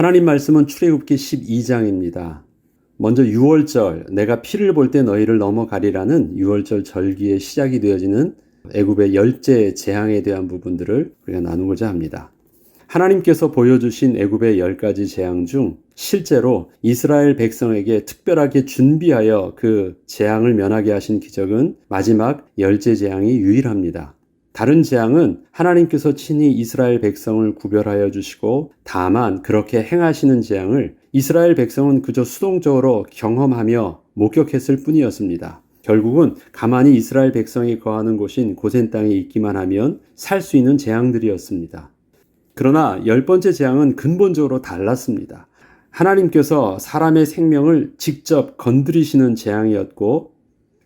하나님 말씀은 출애굽기 12장입니다. 먼저 유월절, 내가 피를 볼 때 너희를 넘어가리라는 유월절 절기의 시작이 되어지는 애굽의 열째 재앙에 대한 부분들을 우리가 나누고자 합니다. 하나님께서 보여주신 애굽의 10가지 재앙 중 실제로 이스라엘 백성에게 특별하게 준비하여 그 재앙을 면하게 하신 기적은 마지막 열째 재앙이 유일합니다. 다른 재앙은 하나님께서 친히 이스라엘 백성을 구별하여 주시고 다만 그렇게 행하시는 재앙을 이스라엘 백성은 그저 수동적으로 경험하며 목격했을 뿐이었습니다. 결국은 가만히 이스라엘 백성이 거하는 곳인 고센 땅에 있기만 하면 살 수 있는 재앙들이었습니다. 그러나 10번째 재앙은 근본적으로 달랐습니다. 하나님께서 사람의 생명을 직접 건드리시는 재앙이었고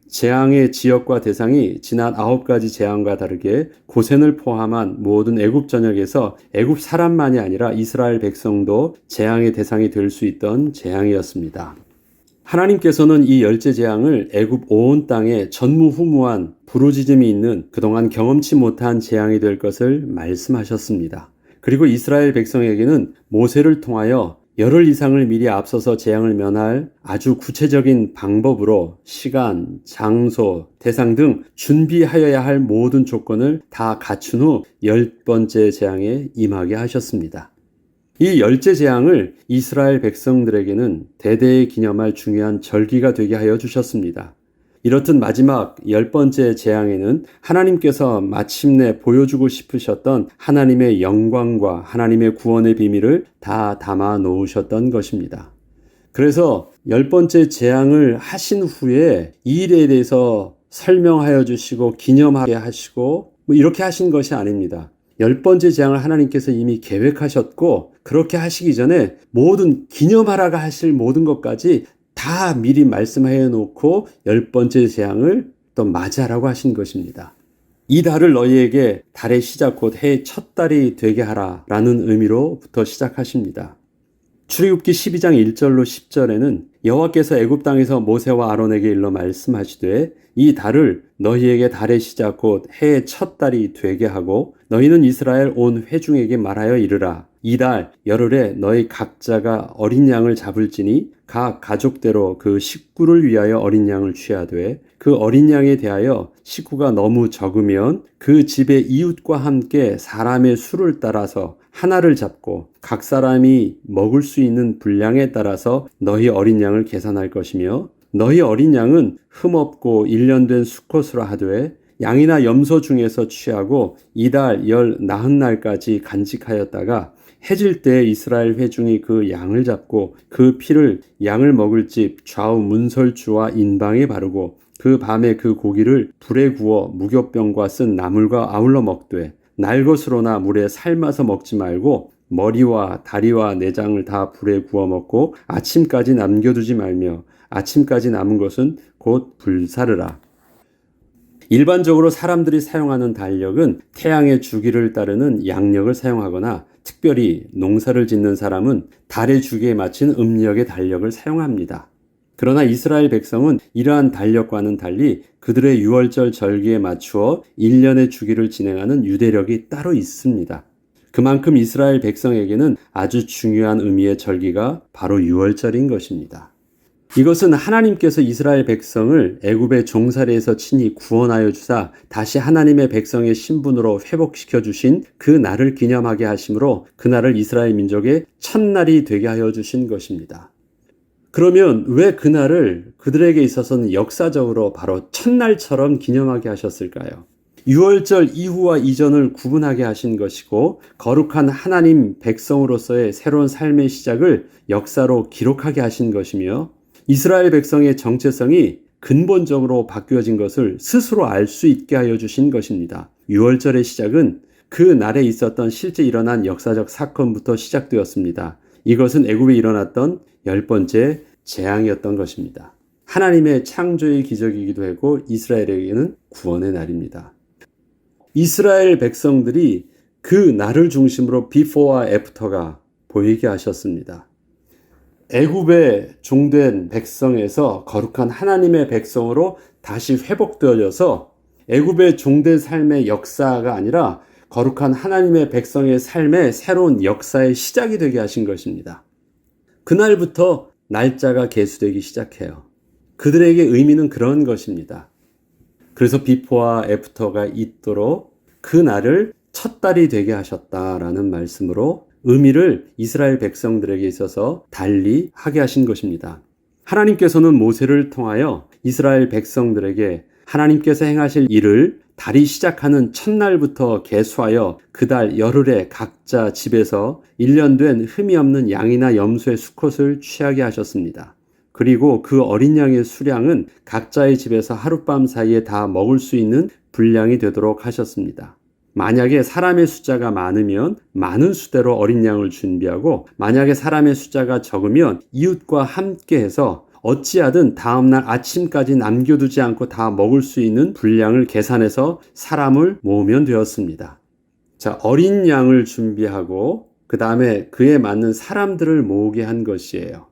재앙의 지역과 대상이 지난 9가지 재앙과 다르게 고센을 포함한 모든 애굽 전역에서 애굽 사람만이 아니라 이스라엘 백성도 재앙의 대상이 될 수 있던 재앙이었습니다. 하나님께서는 이 열째 재앙을 애굽 온 땅에 전무후무한 부르짖음이 있는 그동안 경험치 못한 재앙이 될 것을 말씀하셨습니다. 그리고 이스라엘 백성에게는 모세를 통하여 열흘 이상을 미리 앞서서 재앙을 면할 아주 구체적인 방법으로 시간, 장소, 대상 등 준비하여야 할 모든 조건을 다 갖춘 후 10번째 재앙에 임하게 하셨습니다. 이 열째 재앙을 이스라엘 백성들에게는 대대에 기념할 중요한 절기가 되게 하여 주셨습니다. 이렇듯 마지막 10번째 재앙에는 하나님께서 마침내 보여주고 싶으셨던 하나님의 영광과 하나님의 구원의 비밀을 다 담아 놓으셨던 것입니다. 그래서 10번째 재앙을 하신 후에 이 일에 대해서 설명하여 주시고 기념하게 하시고 이렇게 하신 것이 아닙니다. 10번째 재앙을 하나님께서 이미 계획하셨고 그렇게 하시기 전에 모든 기념하라고 하실 모든 것까지 다 미리 말씀해 놓고 10번째 재앙을 또 맞이하라고 하신 것입니다. 이 달을 너희에게 달의 시작 곧 해의 첫 달이 되게 하라 라는 의미로부터 시작하십니다. 출애굽기 12장 1절로 10절에는 여호와께서 애굽 땅에서 모세와 아론에게 일러 말씀하시되 이 달을 너희에게 달의 시작 곧 해의 첫 달이 되게 하고 너희는 이스라엘 온 회중에게 말하여 이르라. 이 달 열흘에 너희 각자가 어린 양을 잡을지니 각 가족대로 그 식구를 위하여 어린 양을 취하되 그 어린 양에 대하여 식구가 너무 적으면 그 집의 이웃과 함께 사람의 수를 따라서 하나를 잡고 각 사람이 먹을 수 있는 분량에 따라서 너희 어린 양을 계산할 것이며 너희 어린 양은 흠없고 1년 된 수컷으로 하되 양이나 염소 중에서 취하고 이달 열 나흔날까지 간직하였다가 해질 때 이스라엘 회중이 그 양을 잡고 그 피를 양을 먹을 집 좌우 문설주와 인방에 바르고 그 밤에 그 고기를 불에 구워 무교병과 쓴 나물과 아울러 먹되 날것으로나 물에 삶아서 먹지 말고 머리와 다리와 내장을 다 불에 구워 먹고 아침까지 남겨두지 말며 아침까지 남은 것은 곧 불사르라. 일반적으로 사람들이 사용하는 달력은 태양의 주기를 따르는 양력을 사용하거나 특별히 농사를 짓는 사람은 달의 주기에 맞춘 음력의 달력을 사용합니다. 그러나 이스라엘 백성은 이러한 달력과는 달리 그들의 유월절 절기에 맞추어 1년의 주기를 진행하는 유대력이 따로 있습니다. 그만큼 이스라엘 백성에게는 아주 중요한 의미의 절기가 바로 유월절인 것입니다. 이것은 하나님께서 이스라엘 백성을 애굽의 종살이에서 친히 구원하여 주사 다시 하나님의 백성의 신분으로 회복시켜 주신 그 날을 기념하게 하심으로 그 날을 이스라엘 민족의 첫날이 되게 하여 주신 것입니다. 그러면 왜 그 날을 그들에게 있어서는 역사적으로 바로 첫날처럼 기념하게 하셨을까요? 유월절 이후와 이전을 구분하게 하신 것이고 거룩한 하나님 백성으로서의 새로운 삶의 시작을 역사로 기록하게 하신 것이며 이스라엘 백성의 정체성이 근본적으로 바뀌어진 것을 스스로 알 수 있게 하여 주신 것입니다. 유월절의 시작은 그 날에 있었던 실제 일어난 역사적 사건부터 시작되었습니다. 이것은 애굽에 일어났던 10번째 재앙이었던 것입니다. 하나님의 창조의 기적이기도 하고 이스라엘에게는 구원의 날입니다. 이스라엘 백성들이 그 날을 중심으로 비포와 애프터가 보이게 하셨습니다. 애굽의 종된 백성에서 거룩한 하나님의 백성으로 다시 회복되어져서 애굽의 종된 삶의 역사가 아니라 거룩한 하나님의 백성의 삶의 새로운 역사의 시작이 되게 하신 것입니다. 그날부터 날짜가 계수되기 시작해요. 그들에게 의미는 그런 것입니다. 그래서 비포와 애프터가 있도록 그 날을 첫 달이 되게 하셨다라는 말씀으로 의미를 이스라엘 백성들에게 있어서 달리 하게 하신 것입니다. 하나님께서는 모세를 통하여 이스라엘 백성들에게 하나님께서 행하실 일을 달이 시작하는 첫날부터 계수하여 그 달 열흘에 각자 집에서 1년 된 흠이 없는 양이나 염소의 수컷을 취하게 하셨습니다. 그리고 그 어린 양의 수량은 각자의 집에서 하룻밤 사이에 다 먹을 수 있는 분량이 되도록 하셨습니다. 만약에 사람의 숫자가 많으면 많은 수대로 어린 양을 준비하고, 만약에 사람의 숫자가 적으면 이웃과 함께 해서 어찌하든 다음날 아침까지 남겨두지 않고 다 먹을 수 있는 분량을 계산해서 사람을 모으면 되었습니다. 자, 어린 양을 준비하고 그 다음에 그에 맞는 사람들을 모으게 한 것이에요.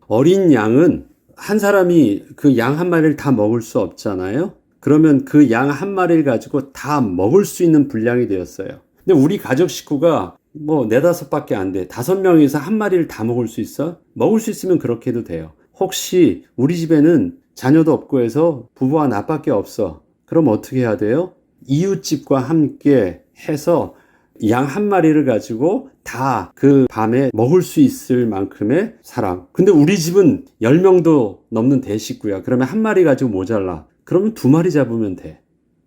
어린 양은 한 사람이 그 양 한 마리를 다 먹을 수 없잖아요. 그러면 그 양 한 마리를 가지고 다 먹을 수 있는 분량이 되었어요. 근데 우리 가족 식구가 뭐 4-5밖에 안 돼. 5명이서 한 마리를 다 먹을 수 있어? 먹을 수 있으면 그렇게 해도 돼요. 혹시 우리 집에는 자녀도 없고 해서 부부와 나밖에 없어. 그럼 어떻게 해야 돼요? 이웃집과 함께 해서 양 한 마리를 가지고 다 그 밤에 먹을 수 있을 만큼의 사람. 근데 우리 집은 10명도 넘는 대식구야. 그러면 한 마리 가지고 모자라. 그러면 2마리 잡으면 돼.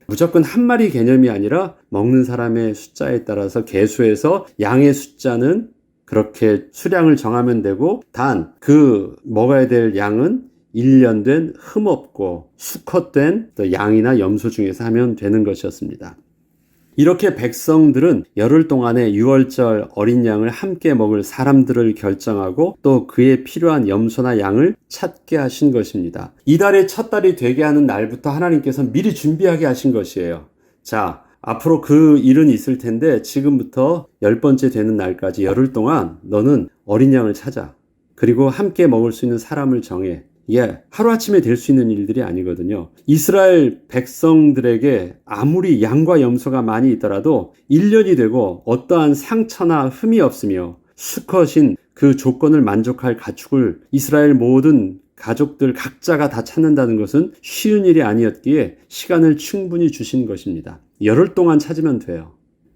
무조건 한 마리 개념이 아니라 먹는 사람의 숫자에 따라서 계수해서 양의 숫자는 그렇게 수량을 정하면 되고, 단 그 먹어야 될 양은 1년 된 흠없고 수컷된 양이나 염소 중에서 하면 되는 것이었습니다. 이렇게 백성들은 열흘 동안의 유월절 어린 양을 함께 먹을 사람들을 결정하고 또 그에 필요한 염소나 양을 찾게 하신 것입니다. 이달의 첫 달이 되게 하는 날부터 하나님께서 미리 준비하게 하신 것이에요. 자, 앞으로 그 일은 있을 텐데 지금부터 10번째 되는 날까지 열흘 동안 너는 어린 양을 찾아. 그리고 함께 먹을 수 있는 사람을 정해. 하루아침에 될 수 있는 일들이 아니거든요. 이스라엘 백성들에게 아무리 양과 염소가 많이 있더라도 1년이 되고 어떠한 상처나 흠이 없으며 수컷인 그 조건을 만족할 가축을 이스라엘 모든 가족들 각자가 다 찾는다는 것은 쉬운 일이 아니었기에 시간을 충분히 주신 것입니다. 열흘 동안 찾으면 돼요.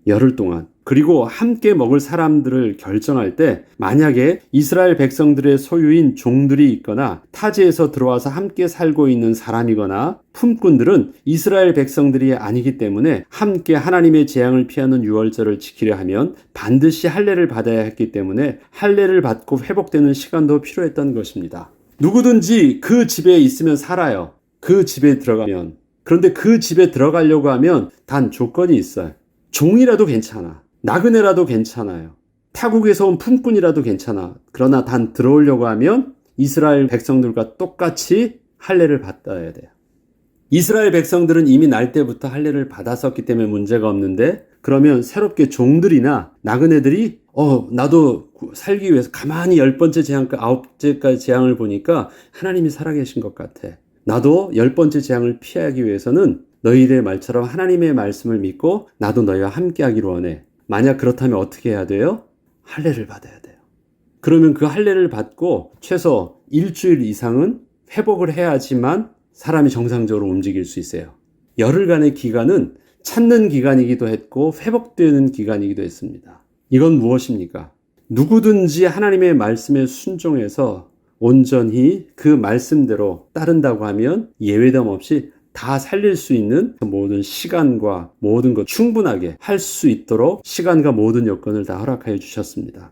열흘 동안. 그리고 함께 먹을 사람들을 결정할 때 만약에 이스라엘 백성들의 소유인 종들이 있거나 타지에서 들어와서 함께 살고 있는 사람이거나 품꾼들은 이스라엘 백성들이 아니기 때문에 함께 하나님의 재앙을 피하는 유월절을 지키려 하면 반드시 할례를 받아야 했기 때문에 할례를 받고 회복되는 시간도 필요했던 것입니다. 누구든지 그 집에 있으면 살아요. 그 집에 들어가면. 그런데 그 집에 들어가려고 하면 단 조건이 있어요. 종이라도 괜찮아. 나그네라도 괜찮아요. 타국에서 온 품꾼이라도 괜찮아. 그러나 단 들어오려고 하면 이스라엘 백성들과 똑같이 할례를 받아야 돼요. 이스라엘 백성들은 이미 날 때부터 할례를 받았었기 때문에 문제가 없는데, 그러면 새롭게 종들이나 나그네들이 나도 살기 위해서 가만히 10번째 재앙과 9번째까지 재앙을 보니까 하나님이 살아계신 것 같아. 나도 10번째 재앙을 피하기 위해서는 너희들의 말처럼 하나님의 말씀을 믿고 나도 너희와 함께 하기를 원해. 만약 그렇다면 어떻게 해야 돼요? 할례를 받아야 돼요. 그러면 그 할례를 받고 최소 일주일 이상은 회복을 해야지만 사람이 정상적으로 움직일 수 있어요. 열흘간의 기간은 찾는 기간이기도 했고 회복되는 기간이기도 했습니다. 이건 무엇입니까? 누구든지 하나님의 말씀에 순종해서 온전히 그 말씀대로 따른다고 하면 예외됨 없이 다 살릴 수 있는 모든 시간과 모든 것 충분하게 할 수 있도록 시간과 모든 여건을 다 허락하여 주셨습니다.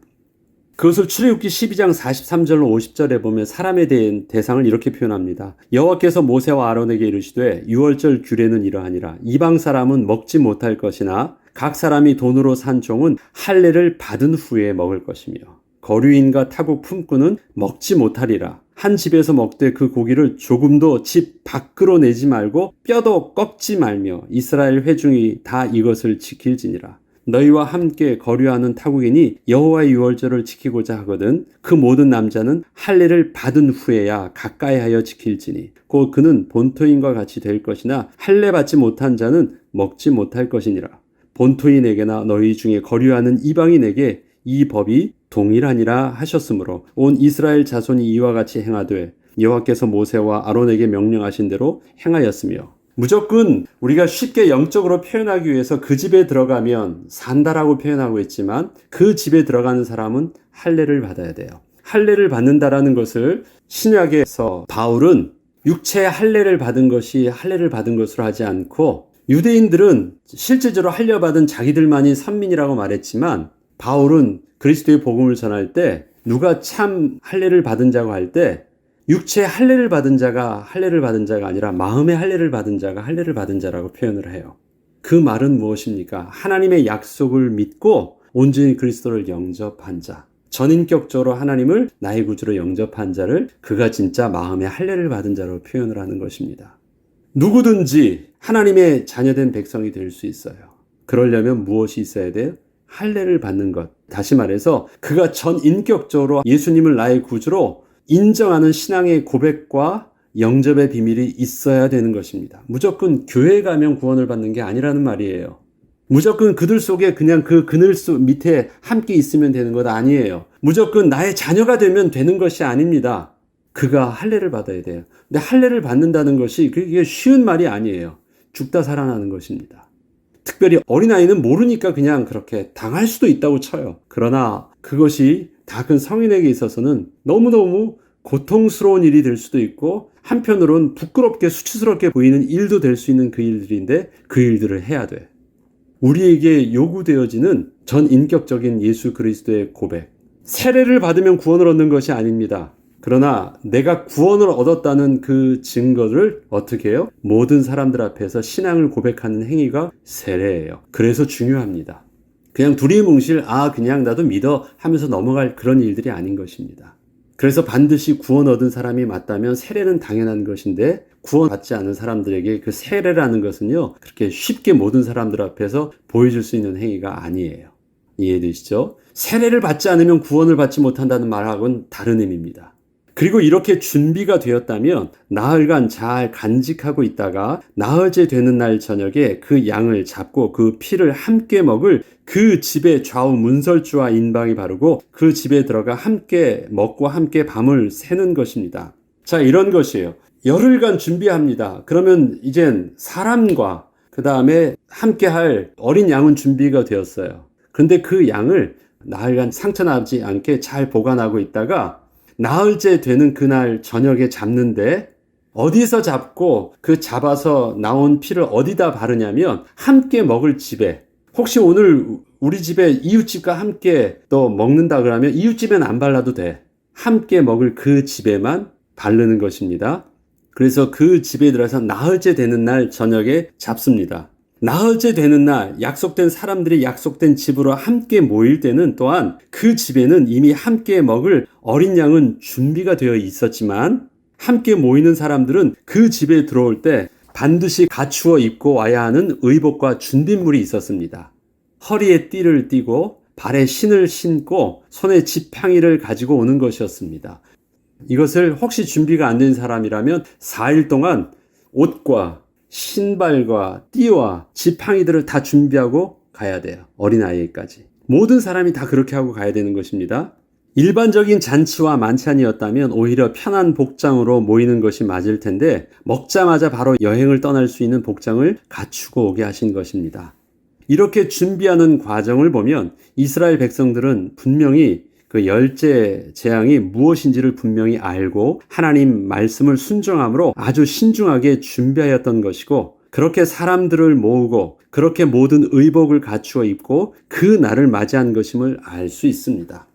그것을 출애굽기 12장 43절로 50절에 보면 사람에 대한 대상을 이렇게 표현합니다. 여호와께서 모세와 아론에게 이르시되 유월절 규례는 이러하니라. 이방 사람은 먹지 못할 것이나 각 사람이 돈으로 산 종은 할례를 받은 후에 먹을 것이며 거류인과 타국 품꾼은 먹지 못하리라. 한 집에서 먹되 그 고기를 조금도 집 밖으로 내지 말고 뼈도 꺾지 말며 이스라엘 회중이 다 이것을 지킬지니라. 너희와 함께 거류하는 타국인이 여호와의 유월절을 지키고자 하거든 그 모든 남자는 할례를 받은 후에야 가까이하여 지킬지니 곧 그는 본토인과 같이 될 것이나 할례 받지 못한 자는 먹지 못할 것이니라. 본토인에게나 너희 중에 거류하는 이방인에게 이 법이 동일하니라 하셨으므로 온 이스라엘 자손이 이와 같이 행하되 여호와께서 모세와 아론에게 명령하신 대로 행하였으며 무조건 우리가 쉽게 영적으로 표현하기 위해서 그 집에 들어가면 산다라고 표현하고 있지만 그 집에 들어가는 사람은 할례를 받아야 돼요. 할례를 받는다라는 것을 신약에서 바울은 육체의 할례를 받은 것이 할례를 받은 것으로 하지 않고 유대인들은 실제적으로 할례 받은 자기들만이 선민이라고 말했지만 바울은 그리스도의 복음을 전할 때 누가 참 할례를 받은 자고 할 때 육체의 할례를 받은 자가 할례를 받은 자가 아니라 마음의 할례를 받은 자가 할례를 받은 자라고 표현을 해요. 그 말은 무엇입니까? 하나님의 약속을 믿고 온전히 그리스도를 영접한 자, 전인격적으로 하나님을 나의 구주로 영접한 자를 그가 진짜 마음의 할례를 받은 자로 표현을 하는 것입니다. 누구든지 하나님의 자녀된 백성이 될 수 있어요. 그러려면 무엇이 있어야 돼요? 할례를 받는 것. 다시 말해서 그가 전인격적으로 예수님을 나의 구주로 인정하는 신앙의 고백과 영접의 비밀이 있어야 되는 것입니다. 무조건 교회 가면 구원을 받는 게 아니라는 말이에요. 무조건 그들 속에 그냥 그 그늘 밑에 함께 있으면 되는 것 아니에요. 무조건 나의 자녀가 되면 되는 것이 아닙니다. 그가 할례를 받아야 돼요. 근데 할례를 받는다는 것이 그게 쉬운 말이 아니에요. 죽다 살아나는 것입니다. 특별히 어린아이는 모르니까 그냥 그렇게 당할 수도 있다고 쳐요. 그러나 그것이 다 큰 성인에게 있어서는 너무너무 고통스러운 일이 될 수도 있고 한편으로는 부끄럽게 수치스럽게 보이는 일도 될 수 있는 그 일들인데 그 일들을 해야 돼. 우리에게 요구되어지는 전인격적인 예수 그리스도의 고백. 세례를 받으면 구원을 얻는 것이 아닙니다. 그러나 내가 구원을 얻었다는 그 증거를 어떻게 해요? 모든 사람들 앞에서 신앙을 고백하는 행위가 세례예요. 그래서 중요합니다. 그냥 두리뭉실 그냥 나도 믿어 하면서 넘어갈 그런 일들이 아닌 것입니다. 그래서 반드시 구원 얻은 사람이 맞다면 세례는 당연한 것인데 구원받지 않은 사람들에게 그 세례라는 것은요 그렇게 쉽게 모든 사람들 앞에서 보여줄 수 있는 행위가 아니에요. 이해되시죠? 세례를 받지 않으면 구원을 받지 못한다는 말하고는 다른 의미입니다. 그리고 이렇게 준비가 되었다면 나흘간 잘 간직하고 있다가 나흘째 되는 날 저녁에 그 양을 잡고 그 피를 함께 먹을 그 집의 좌우 문설주와 인방이 바르고 그 집에 들어가 함께 먹고 함께 밤을 새는 것입니다. 자, 이런 것이에요. 열흘간 준비합니다. 그러면 이젠 사람과 그 다음에 함께 할 어린 양은 준비가 되었어요. 그런데 그 양을 나흘간 상처나지 않게 잘 보관하고 있다가 나흘째 되는 그날 저녁에 잡는데 어디서 잡고 그 잡아서 나온 피를 어디다 바르냐면 함께 먹을 집에, 혹시 오늘 우리 집에 이웃집과 함께 또 먹는다 그러면 이웃집엔 안 발라도 돼. 함께 먹을 그 집에만 바르는 것입니다. 그래서 그 집에 들어서 나흘째 되는 날 저녁에 잡습니다. 나흘째 되는 날 약속된 사람들이 약속된 집으로 함께 모일 때는 또한 그 집에는 이미 함께 먹을 어린 양은 준비가 되어 있었지만 함께 모이는 사람들은 그 집에 들어올 때 반드시 갖추어 입고 와야 하는 의복과 준비물이 있었습니다. 허리에 띠를 띠고 발에 신을 신고 손에 지팡이를 가지고 오는 것이었습니다. 이것을 혹시 준비가 안 된 사람이라면 4일 동안 옷과 신발과 띠와 지팡이들을 다 준비하고 가야 돼요. 어린아이까지. 모든 사람이 다 그렇게 하고 가야 되는 것입니다. 일반적인 잔치와 만찬이었다면 오히려 편한 복장으로 모이는 것이 맞을 텐데 먹자마자 바로 여행을 떠날 수 있는 복장을 갖추고 오게 하신 것입니다. 이렇게 준비하는 과정을 보면 이스라엘 백성들은 분명히 그 열째 재앙이 무엇인지를 분명히 알고 하나님 말씀을 순종함으로 아주 신중하게 준비하였던 것이고 그렇게 사람들을 모으고 그렇게 모든 의복을 갖추어 입고 그 날을 맞이한 것임을 알 수 있습니다.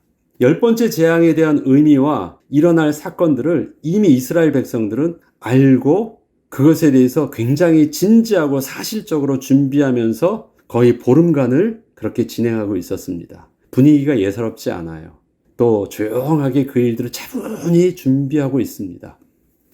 10번째 재앙에 대한 의미와 일어날 사건들을 이미 이스라엘 백성들은 알고 그것에 대해서 굉장히 진지하고 사실적으로 준비하면서 거의 보름간을 그렇게 진행하고 있었습니다. 분위기가 예사롭지 않아요. 또 조용하게 그 일들을 차분히 준비하고 있습니다.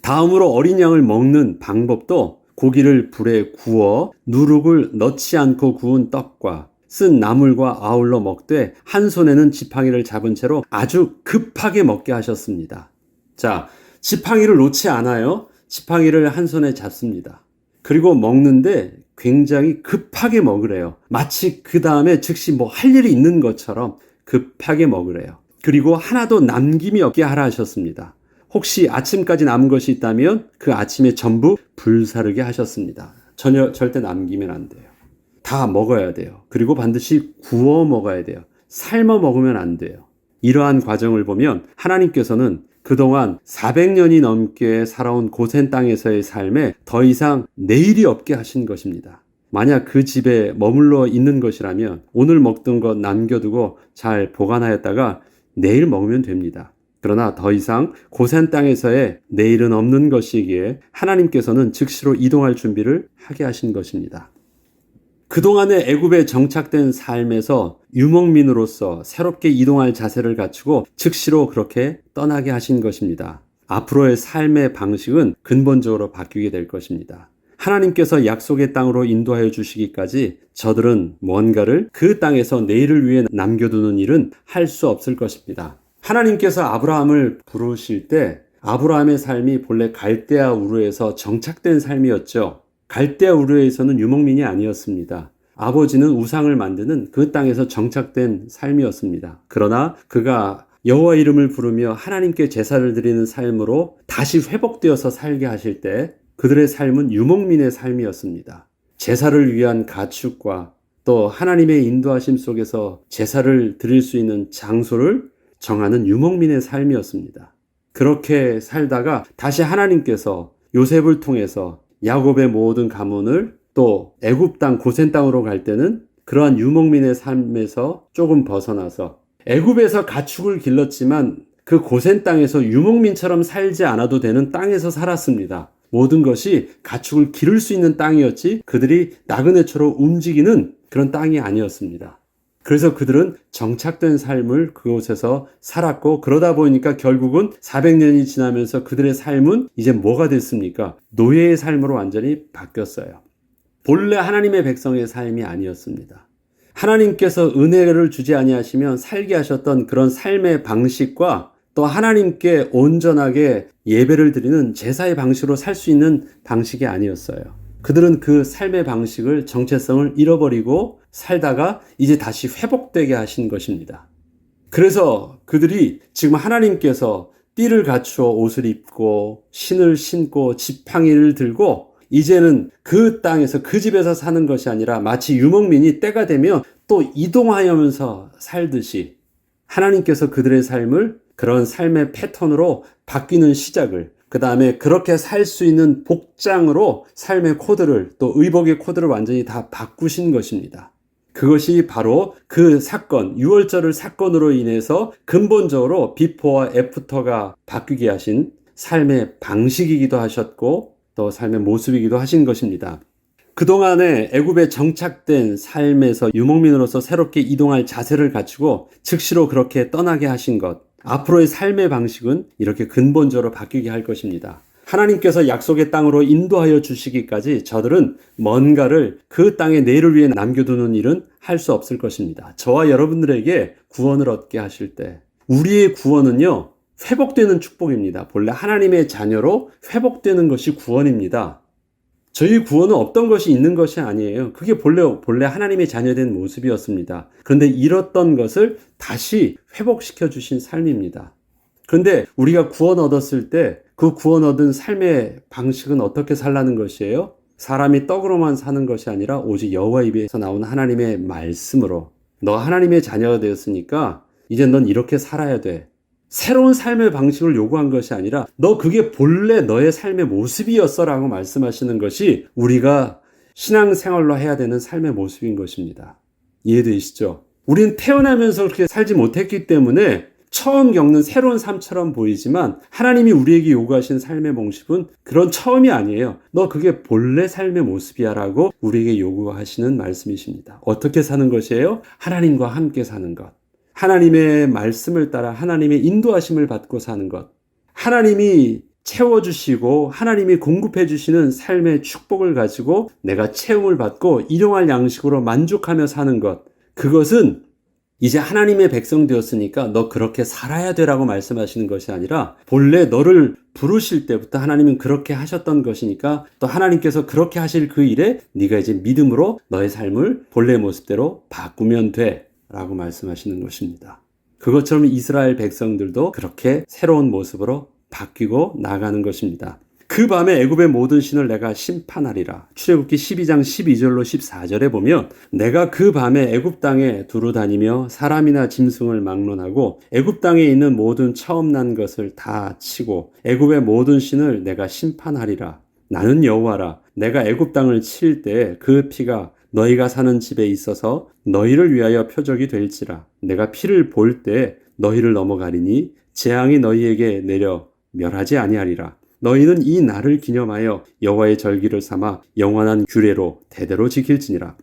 다음으로 어린 양을 먹는 방법도 고기를 불에 구워 누룩을 넣지 않고 구운 떡과 쓴 나물과 아울러 먹되 한 손에는 지팡이를 잡은 채로 아주 급하게 먹게 하셨습니다. 자, 지팡이를 놓지 않아요. 지팡이를 한 손에 잡습니다. 그리고 먹는데 굉장히 급하게 먹으래요. 마치 그 다음에 즉시 뭐 할 일이 있는 것처럼 급하게 먹으래요. 그리고 하나도 남김이 없게 하라 하셨습니다. 혹시 아침까지 남은 것이 있다면 그 아침에 전부 불사르게 하셨습니다. 전혀 절대 남기면 안 돼요. 다 먹어야 돼요. 그리고 반드시 구워 먹어야 돼요. 삶아 먹으면 안 돼요. 이러한 과정을 보면 하나님께서는 그동안 400년이 넘게 살아온 고센 땅에서의 삶에 더 이상 내일이 없게 하신 것입니다. 만약 그 집에 머물러 있는 것이라면 오늘 먹던 것 남겨두고 잘 보관하였다가 내일 먹으면 됩니다. 그러나 더 이상 고센 땅에서의 내일은 없는 것이기에 하나님께서는 즉시로 이동할 준비를 하게 하신 것입니다. 그동안의 애굽에 정착된 삶에서 유목민으로서 새롭게 이동할 자세를 갖추고 즉시로 그렇게 떠나게 하신 것입니다. 앞으로의 삶의 방식은 근본적으로 바뀌게 될 것입니다. 하나님께서 약속의 땅으로 인도하여 주시기까지 저들은 뭔가를 그 땅에서 내일을 위해 남겨두는 일은 할 수 없을 것입니다. 하나님께서 아브라함을 부르실 때 아브라함의 삶이 본래 갈대아 우르에서 정착된 삶이었죠. 갈대아 우르에서는 유목민이 아니었습니다. 아버지는 우상을 만드는 그 땅에서 정착된 삶이었습니다. 그러나 그가 여호와 이름을 부르며 하나님께 제사를 드리는 삶으로 다시 회복되어서 살게 하실 때 그들의 삶은 유목민의 삶이었습니다. 제사를 위한 가축과 또 하나님의 인도하심 속에서 제사를 드릴 수 있는 장소를 정하는 유목민의 삶이었습니다. 그렇게 살다가 다시 하나님께서 요셉을 통해서 야곱의 모든 가문을 또 애굽 땅 고센 땅으로 갈 때는 그러한 유목민의 삶에서 조금 벗어나서 애굽에서 가축을 길렀지만 그 고센 땅에서 유목민처럼 살지 않아도 되는 땅에서 살았습니다. 모든 것이 가축을 기를 수 있는 땅이었지 그들이 나그네처럼 움직이는 그런 땅이 아니었습니다. 그래서 그들은 정착된 삶을 그곳에서 살았고 그러다 보니까 결국은 400년이 지나면서 그들의 삶은 이제 뭐가 됐습니까? 노예의 삶으로 완전히 바뀌었어요. 본래 하나님의 백성의 삶이 아니었습니다. 하나님께서 은혜를 주지 아니하시면 살게 하셨던 그런 삶의 방식과 또 하나님께 온전하게 예배를 드리는 제사의 방식으로 살 수 있는 방식이 아니었어요. 그들은 그 삶의 방식을 정체성을 잃어버리고 살다가 이제 다시 회복되게 하신 것입니다. 그래서 그들이 지금 하나님께서 띠를 갖추어 옷을 입고 신을 신고 지팡이를 들고 이제는 그 땅에서 그 집에서 사는 것이 아니라 마치 유목민이 때가 되면 또 이동하면서 살듯이 하나님께서 그들의 삶을 그런 삶의 패턴으로 바뀌는 시작을 그 다음에 그렇게 살 수 있는 복장으로 삶의 코드를 또 의복의 코드를 완전히 다 바꾸신 것입니다. 그것이 바로 그 사건, 유월절 사건으로 인해서 근본적으로 비포와 애프터가 바뀌게 하신 삶의 방식이기도 하셨고 또 삶의 모습이기도 하신 것입니다. 그동안에 애굽에 정착된 삶에서 유목민으로서 새롭게 이동할 자세를 갖추고 즉시로 그렇게 떠나게 하신 것. 앞으로의 삶의 방식은 이렇게 근본적으로 바뀌게 할 것입니다. 하나님께서 약속의 땅으로 인도하여 주시기까지 저들은 뭔가를 그 땅의 내일을 위해 남겨두는 일은 할 수 없을 것입니다. 저와 여러분들에게 구원을 얻게 하실 때 우리의 구원은요, 회복되는 축복입니다. 본래 하나님의 자녀로 회복되는 것이 구원입니다. 저희 구원은 없던 것이 있는 것이 아니에요. 그게 본래 하나님의 자녀된 모습이었습니다. 그런데 잃었던 것을 다시 회복시켜 주신 삶입니다. 그런데 우리가 구원 얻었을 때 그 구원 얻은 삶의 방식은 어떻게 살라는 것이에요? 사람이 떡으로만 사는 것이 아니라 오직 여호와 입에서 나오는 하나님의 말씀으로 너 하나님의 자녀가 되었으니까 이제 넌 이렇게 살아야 돼. 새로운 삶의 방식을 요구한 것이 아니라 너 그게 본래 너의 삶의 모습이었어 라고 말씀하시는 것이 우리가 신앙생활로 해야 되는 삶의 모습인 것입니다. 이해되시죠? 우리는 태어나면서 그렇게 살지 못했기 때문에 처음 겪는 새로운 삶처럼 보이지만 하나님이 우리에게 요구하신 삶의 모습은 그런 처음이 아니에요. 너 그게 본래 삶의 모습이야 라고 우리에게 요구하시는 말씀이십니다. 어떻게 사는 것이에요? 하나님과 함께 사는 것. 하나님의 말씀을 따라 하나님의 인도하심을 받고 사는 것. 하나님이 채워주시고 하나님이 공급해 주시는 삶의 축복을 가지고 내가 채움을 받고 일용할 양식으로 만족하며 사는 것. 그것은 이제 하나님의 백성 되었으니까 너 그렇게 살아야 되라고 말씀하시는 것이 아니라 본래 너를 부르실 때부터 하나님은 그렇게 하셨던 것이니까 또 하나님께서 그렇게 하실 그 일에 네가 이제 믿음으로 너의 삶을 본래 모습대로 바꾸면 돼 라고 말씀하시는 것입니다. 그것처럼 이스라엘 백성들도 그렇게 새로운 모습으로 바뀌고 나가는 것입니다. 그 밤에 애굽의 모든 신을 내가 심판하리라. 출애굽기 12장 12절로 14절에 보면 내가 그 밤에 애굽 땅에 두루 다니며 사람이나 짐승을 막론하고 애굽 땅에 있는 모든 처음 난 것을 다 치고 애굽의 모든 신을 내가 심판하리라. 나는 여호와라. 내가 애굽 땅을 칠 때 그 피가 너희가 사는 집에 있어서 너희를 위하여 표적이 될지라. 내가 피를 볼 때 너희를 넘어가리니 재앙이 너희에게 내려 멸하지 아니하리라. 너희는 이 날을 기념하여 여호와의 절기를 삼아 영원한 규례로 대대로 지킬지니라.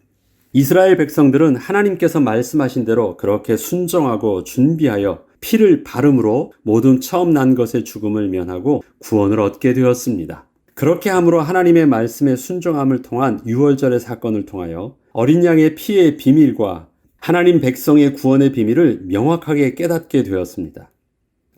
이스라엘 백성들은 하나님께서 말씀하신 대로 그렇게 순종하고 준비하여 피를 바름으로 모든 처음 난 것의 죽음을 면하고 구원을 얻게 되었습니다. 그렇게 함으로 하나님의 말씀에 순종함을 통한 유월절의 사건을 통하여 어린 양의 피의 비밀과 하나님 백성의 구원의 비밀을 명확하게 깨닫게 되었습니다.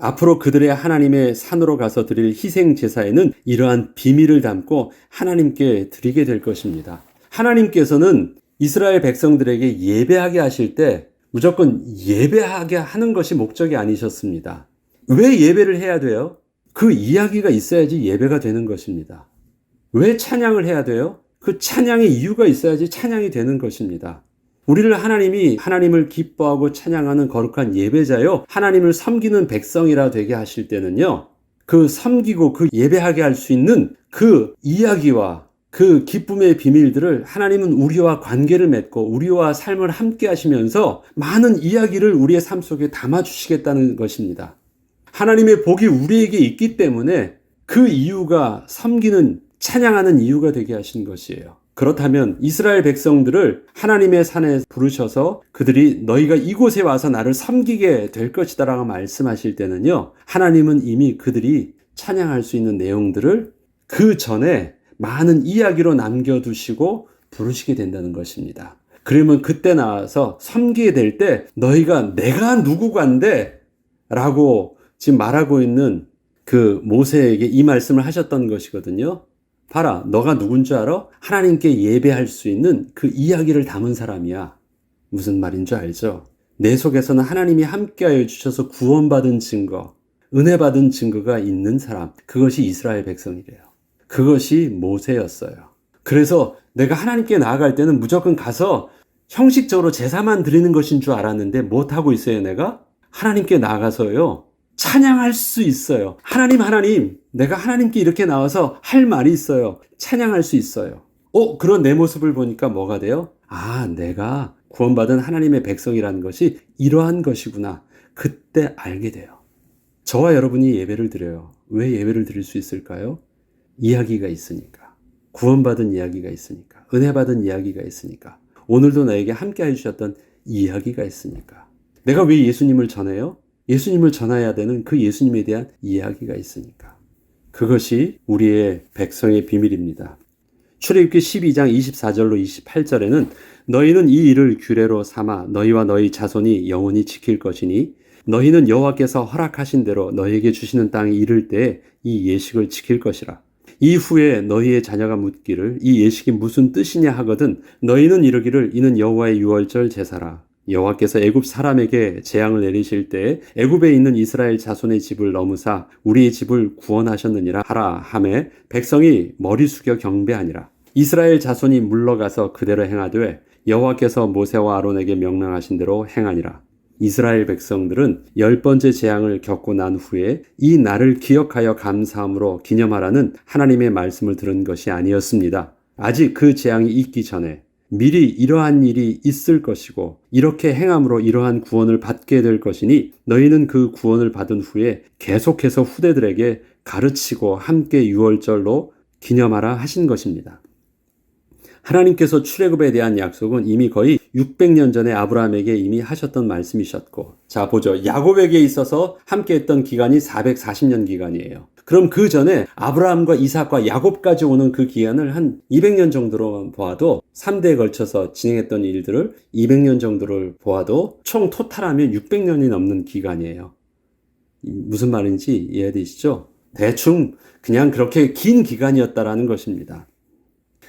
앞으로 그들의 하나님의 산으로 가서 드릴 희생 제사에는 이러한 비밀을 담고 하나님께 드리게 될 것입니다. 하나님께서는 이스라엘 백성들에게 예배하게 하실 때 무조건 예배하게 하는 것이 목적이 아니셨습니다. 왜 예배를 해야 돼요? 그 이야기가 있어야지 예배가 되는 것입니다. 왜 찬양을 해야 돼요? 그 찬양의 이유가 있어야지 찬양이 되는 것입니다. 우리를 하나님이 하나님을 기뻐하고 찬양하는 거룩한 예배자요, 하나님을 섬기는 백성이라 되게 하실 때는요, 그 섬기고 그 예배하게 할 수 있는 그 이야기와 그 기쁨의 비밀들을 하나님은 우리와 관계를 맺고 우리와 삶을 함께 하시면서 많은 이야기를 우리의 삶 속에 담아주시겠다는 것입니다. 하나님의 복이 우리에게 있기 때문에 그 이유가 섬기는, 찬양하는 이유가 되게 하신 것이에요. 그렇다면 이스라엘 백성들을 하나님의 산에 부르셔서 그들이 너희가 이곳에 와서 나를 섬기게 될 것이다 라고 말씀하실 때는요, 하나님은 이미 그들이 찬양할 수 있는 내용들을 그 전에 많은 이야기로 남겨두시고 부르시게 된다는 것입니다. 그러면 그때 나와서 섬기게 될 때 너희가 내가 누구간데 라고 지금 말하고 있는 그 모세에게 이 말씀을 하셨던 것이거든요. 봐라, 너가 누군 줄 알아? 하나님께 예배할 수 있는 그 이야기를 담은 사람이야. 무슨 말인 줄 알죠? 내 속에서는 하나님이 함께하여 주셔서 구원받은 증거, 은혜 받은 증거가 있는 사람, 그것이 이스라엘 백성이래요. 그것이 모세였어요. 그래서 내가 하나님께 나아갈 때는 무조건 가서 형식적으로 제사만 드리는 것인 줄 알았는데 못하고 있어요, 내가? 하나님께 나아가서요, 찬양할 수 있어요. 하나님, 내가 하나님께 이렇게 나와서 할 말이 있어요. 찬양할 수 있어요. 그런 내 모습을 보니까 뭐가 돼요? 아, 내가 구원받은 하나님의 백성이라는 것이 이러한 것이구나. 그때 알게 돼요. 저와 여러분이 예배를 드려요. 왜 예배를 드릴 수 있을까요? 이야기가 있으니까. 구원받은 이야기가 있으니까. 은혜 받은 이야기가 있으니까. 오늘도 나에게 함께 해주셨던 이야기가 있으니까. 내가 왜 예수님을 전해요? 예수님을 전해야 되는 그 예수님에 대한 이야기가 있으니까. 그것이 우리의 백성의 비밀입니다. 출애굽기 12장 24절로 28절에는 너희는 이 일을 규례로 삼아 너희와 너희 자손이 영원히 지킬 것이니 너희는 여호와께서 허락하신 대로 너희에게 주시는 땅에 이를 때에 이 예식을 지킬 것이라. 이후에 너희의 자녀가 묻기를 이 예식이 무슨 뜻이냐 하거든 너희는 이르기를 이는 여호와의 유월절 제사라. 여호와께서 애굽 사람에게 재앙을 내리실 때에 애굽에 있는 이스라엘 자손의 집을 넘으사 우리의 집을 구원하셨느니라 하라 하매 백성이 머리 숙여 경배하니라. 이스라엘 자손이 물러가서 그대로 행하되 여호와께서 모세와 아론에게 명령하신 대로 행하니라. 이스라엘 백성들은 10번째 재앙을 겪고 난 후에 이 날을 기억하여 감사함으로 기념하라는 하나님의 말씀을 들은 것이 아니었습니다. 아직 그 재앙이 있기 전에 미리 이러한 일이 있을 것이고 이렇게 행함으로 이러한 구원을 받게 될 것이니 너희는 그 구원을 받은 후에 계속해서 후대들에게 가르치고 함께 유월절로 기념하라 하신 것입니다. 하나님께서 출애굽에 대한 약속은 이미 거의 600년 전에 아브라함에게 이미 하셨던 말씀이셨고, 자 보죠. 야곱에게 있어서 함께 했던 기간이 440년 기간이에요. 그럼 그 전에 아브라함과 이삭과 야곱까지 오는 그 기간을 한 200년 정도로 보아도 3대에 걸쳐서 진행했던 일들을 200년 정도를 보아도 총 토탈하면 600년이 넘는 기간이에요. 무슨 말인지 이해되시죠? 대충 그냥 그렇게 긴 기간이었다라는 것입니다.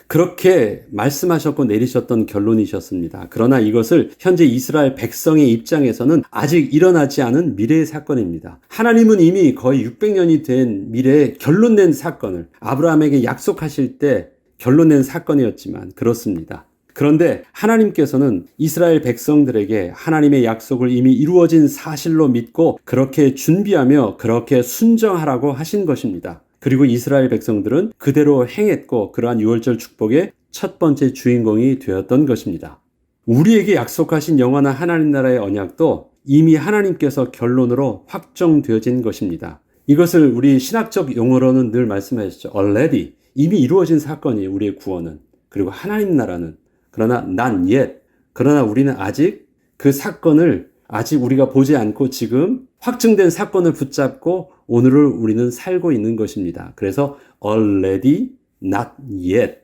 그렇게 말씀하셨고 내리셨던 결론이셨습니다. 그러나 이것을 현재 이스라엘 백성의 입장에서는 아직 일어나지 않은 미래의 사건입니다. 하나님은 이미 거의 600년이 된 미래에 결론낸 사건을 아브라함에게 약속하실 때 결론낸 사건이었지만 그렇습니다. 그런데 하나님께서는 이스라엘 백성들에게 하나님의 약속을 이미 이루어진 사실로 믿고 그렇게 준비하며 그렇게 순정하라고 하신 것입니다. 그리고 이스라엘 백성들은 그대로 행했고 그러한 유월절 축복의 첫 번째 주인공이 되었던 것입니다. 우리에게 약속하신 영원한 하나님 나라의 언약도 이미 하나님께서 결론으로 확정되어진 것입니다. 이것을 우리 신학적 용어로는 늘 말씀하셨죠. already. 이미 이루어진 사건이에요. 우리의 구원은. 그리고 하나님 나라는. 그러나 not yet. 그러나 우리는 아직 그 사건을 아직 우리가 보지 않고 지금 확증된 사건을 붙잡고 오늘을 우리는 살고 있는 것입니다. 그래서 already, not yet.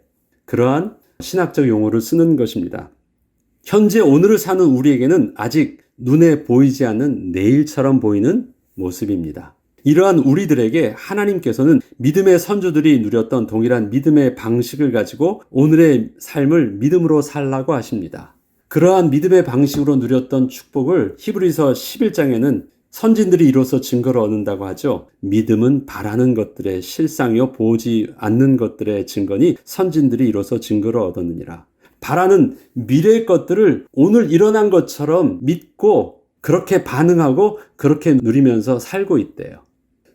그러한 신학적 용어를 쓰는 것입니다. 현재 오늘을 사는 우리에게는 아직 눈에 보이지 않는 내일처럼 보이는 모습입니다. 이러한 우리들에게 하나님께서는 믿음의 선조들이 누렸던 동일한 믿음의 방식을 가지고 오늘의 삶을 믿음으로 살라고 하십니다. 그러한 믿음의 방식으로 누렸던 축복을 히브리서 11장에는 선진들이 이로써 증거를 얻는다고 하죠. 믿음은 바라는 것들의 실상이요 보지 않는 것들의 증거니 선진들이 이로써 증거를 얻었느니라. 바라는 미래의 것들을 오늘 일어난 것처럼 믿고 그렇게 반응하고 그렇게 누리면서 살고 있대요.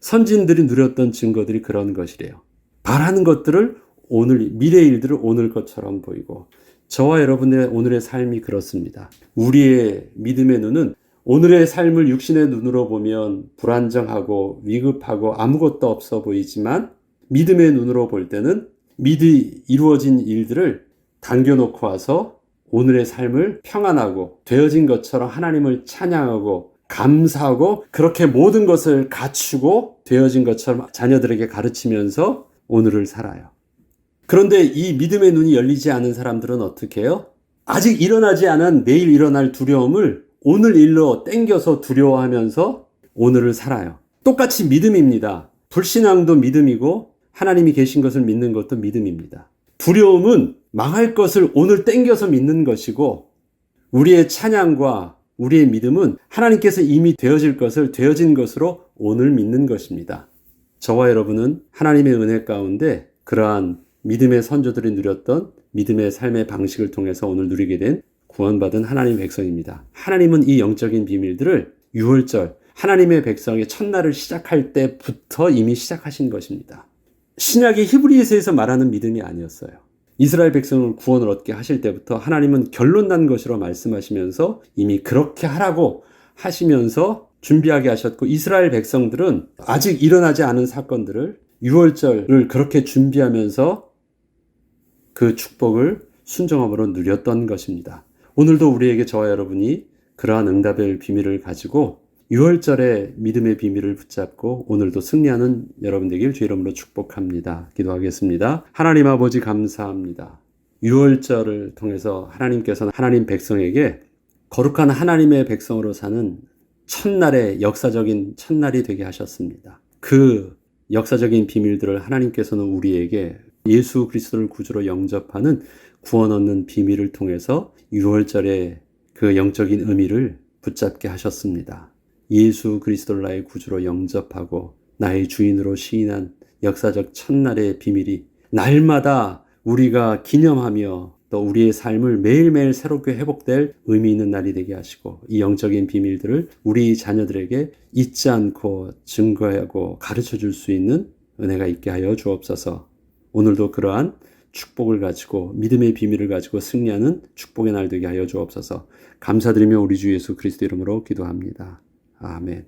선진들이 누렸던 증거들이 그런 것이래요. 바라는 것들을 오늘 미래의 일들을 오늘 것처럼 보이고 저와 여러분의 오늘의 삶이 그렇습니다. 우리의 믿음의 눈은 오늘의 삶을 육신의 눈으로 보면 불안정하고 위급하고 아무것도 없어 보이지만 믿음의 눈으로 볼 때는 미리 이루어진 일들을 당겨놓고 와서 오늘의 삶을 평안하고 되어진 것처럼 하나님을 찬양하고 감사하고 그렇게 모든 것을 갖추고 되어진 것처럼 자녀들에게 가르치면서 오늘을 살아요. 그런데 이 믿음의 눈이 열리지 않은 사람들은 어떻게 해요? 아직 일어나지 않은 내일 일어날 두려움을 오늘 일로 땡겨서 두려워하면서 오늘을 살아요. 똑같이 믿음입니다. 불신앙도 믿음이고 하나님이 계신 것을 믿는 것도 믿음입니다. 두려움은 망할 것을 오늘 땡겨서 믿는 것이고 우리의 찬양과 우리의 믿음은 하나님께서 이미 되어질 것을 되어진 것으로 오늘 믿는 것입니다. 저와 여러분은 하나님의 은혜 가운데 그러한 믿음의 선조들이 누렸던 믿음의 삶의 방식을 통해서 오늘 누리게 된 구원받은 하나님의 백성입니다. 하나님은 이 영적인 비밀들을 유월절 하나님의 백성의 첫날을 시작할 때부터 이미 시작하신 것입니다. 신약의 히브리서에서 말하는 믿음이 아니었어요. 이스라엘 백성을 구원을 얻게 하실 때부터 하나님은 결론 난 것으로 말씀하시면서 이미 그렇게 하라고 하시면서 준비하게 하셨고 이스라엘 백성들은 아직 일어나지 않은 사건들을 유월절을 그렇게 준비하면서 그 축복을 순종함으로 누렸던 것입니다. 오늘도 우리에게 저와 여러분이 그러한 응답의 비밀을 가지고 유월절의 믿음의 비밀을 붙잡고 오늘도 승리하는 여러분 되길 주의 이름으로 축복합니다. 기도하겠습니다. 하나님 아버지 감사합니다. 유월절을 통해서 하나님께서는 하나님 백성에게 거룩한 하나님의 백성으로 사는 첫날의 역사적인 첫날이 되게 하셨습니다. 그 역사적인 비밀들을 하나님께서는 우리에게 예수 그리스도를 구주로 영접하는 구원 얻는 비밀을 통해서 유월절의 그 영적인 의미를 붙잡게 하셨습니다. 예수 그리스도를 나의 구주로 영접하고 나의 주인으로 시인한 역사적 첫날의 비밀이 날마다 우리가 기념하며 또 우리의 삶을 매일매일 새롭게 회복될 의미 있는 날이 되게 하시고 이 영적인 비밀들을 우리 자녀들에게 잊지 않고 증거하고 가르쳐 줄 수 있는 은혜가 있게 하여 주옵소서. 오늘도 그러한 축복을 가지고 믿음의 비밀을 가지고 승리하는 축복의 날 되게 하여 주옵소서. 감사드리며 우리 주 예수 그리스도 이름으로 기도합니다. 아멘.